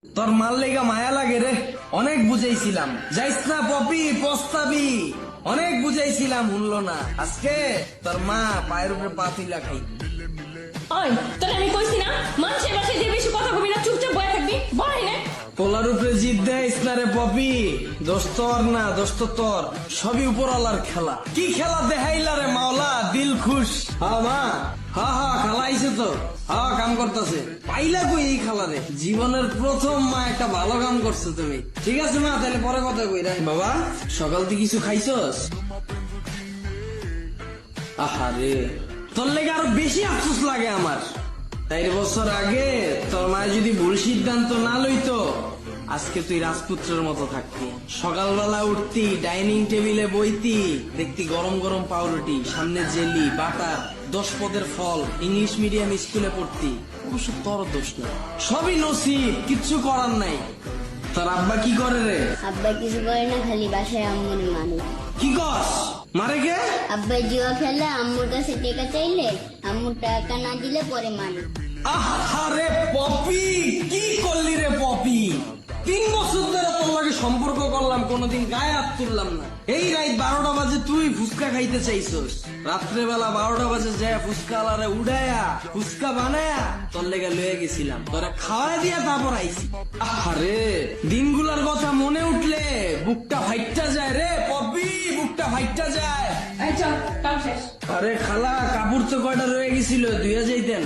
তোর মাল লেগা মায়া লাগে রে, অনেক বুঝাইছিলাম যাইস না পপি পস্তাবি, অনেক বুঝাইছিলাম শুনলো না। আজকে তোর মা পায়ের উপরে পা তুইলা খাই। ওই তোর আমি কইছি না মানুষের বাসায় যে বেশি কথা কবি না, চুপচাপ বয়ে থাকবি, বয় না। পোলার উপরে জিদ দেয়স না রে পপি, দোষ তোর না, দোষ তো তোর। সবই উপরওয়ালার খেলা। কি খেলা দেখাইলা রে মাওলা, দিল খুশ। হ্যাঁ মা, হ্যাঁ খালা আইছে তো, হ্যাঁ কাম করতেছে। পাইলা কই এই খালা রে? জীবনের প্রথম মা, একটা ভালো কাম করছো তুমি। ঠিক আছে মা, তাহলে পরে কথা কই রে। বাবা সকাল থেকে কিছু খাইছস? আহারে, তোর লেগে আরো বেশি আফসোস লাগে আমার। 4 বছর আগে তোর মা যদি ভুল সিদ্ধান্ত না লইতো, আজকে তুই রাজপুত্রের মতো থাকতি। সকালবেলা উঠতি, ডাইনিং টেবিলে বইতি, দেখতি গরম গরম পাউরুটি, সামনে জেলি, বাটার, 10 পদের ফল, ইংলিশ মিডিয়াম স্কুলে পড়তি। অবশ্য তোর দোষ না, সবই নসিব, কিচ্ছু করার নাই। তোর আব্বা কি করে রে? আব্বা কিছু করে না, খালি বাসায় আম্মুর মানে। কি কস? মারে কে? আব্বা জুয়া খেলে আম্মুর কাছে টাকা চাইলে আম্মুর টাকা না দিলে পরে মানে। আহারে পপি, কি করলি রে পপি? 3 বছর ধরে তোর লাগে সম্পর্ক করলাম, কোনোদিন গায়ে হাত তুললাম না। এই রাত 12টা বাজে তুই ফুচকা খাইতে চাইছস। রাত্রেবেলা 12টা বাজে যায় ফুচকা আলারে উড়ায়া ফুচকা বানায়া তোর লেগে লয়ে গেছিলাম, তোরা খাওয়া দিয়া তারপর আইছি। আরে দিনগুলার কথা মনে উঠলে বুকটা ফাইটটা যায় রে পপি, বুকটা ফাইটটা যায়। এই চল, কাম শেষ। আরে খালা, কাপড় তো কয়টা রয়ে গেছিল, ধুইয়া যাইতেন।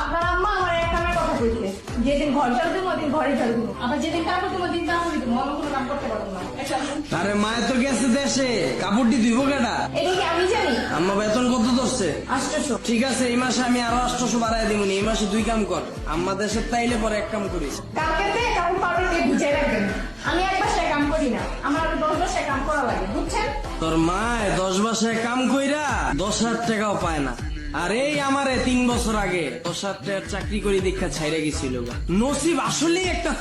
আপনার আম্মা আমার এক কামের কথা কইছে, যেদিন ঘর ঝাড়ু দিব ওদিন ঘরে ঝাড়ু দিব, আবার যেদিন কাপড় দিব ওদিন কাপড় দিব, অন্য কোনো কাম করতে পারবো না। আরে মায়ে তো গেছে দেশে, কাপড়টি ধুইব কেটা? এটা কি আমি জানি? আম্মা বেতন কত ধরছে? 800। ঠিক আছে, এই মাসে আমি আরো 800 বাড়াই দিব। এই মাসে 2 কাম কর, আম্মা দেশের তাইলে পরে 1 কাম করিস। কালকেতে কাপড় পাউডার দিয়ে ভিজিয়ে রাখবেন। আমি এক বাসায় কাম করি না, আমার আরো 10 বাসায় কাম করা লাগে, বুঝছেন? তোর মায় 10 বাসায় কাম কইরা 10,000 টাকাও পায় না। আর এই আমারে 3 বছর আগে 10,000 টাকার চাকরি করে দীক্ষা ছাইরা গেছিল। নসিব আসলেই একটা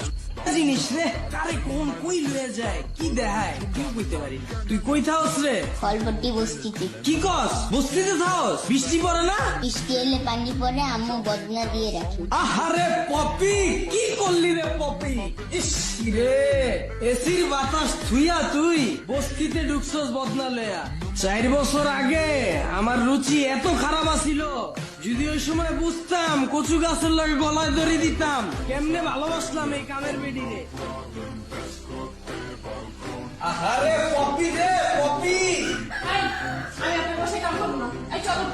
জিনিস রে, কারে কোন কই লয়ে যায় কি দেখায় কেউ কইতে পারি না। তুই কই থাকস রে? ফলপট্টি বস্তিতে। কি কস? বস্তিতে থাকস? বৃষ্টি পড়ে না? বৃষ্টি এলে পানি পরে আম্মু বদনা দিয়ে রাখি। আহারে পপি, কি করলি রে পপি? ইস রে, এসির বাতাস থুইয়া তুই বস্তিতে ঢুকছস বদনা লয়া। 4 বছর আগে আমার রুচি এত খারাপ আছিল, যদি ওই সময় বুঝতাম কচু গাছের লগে গলায় দড়ি দিতাম, কেমনে ভালোবাসলাম এই কামের বেডি রে। আহারে পপি রে পপি। আমি আপনার বাসায় কাম করবো না। এই চলো।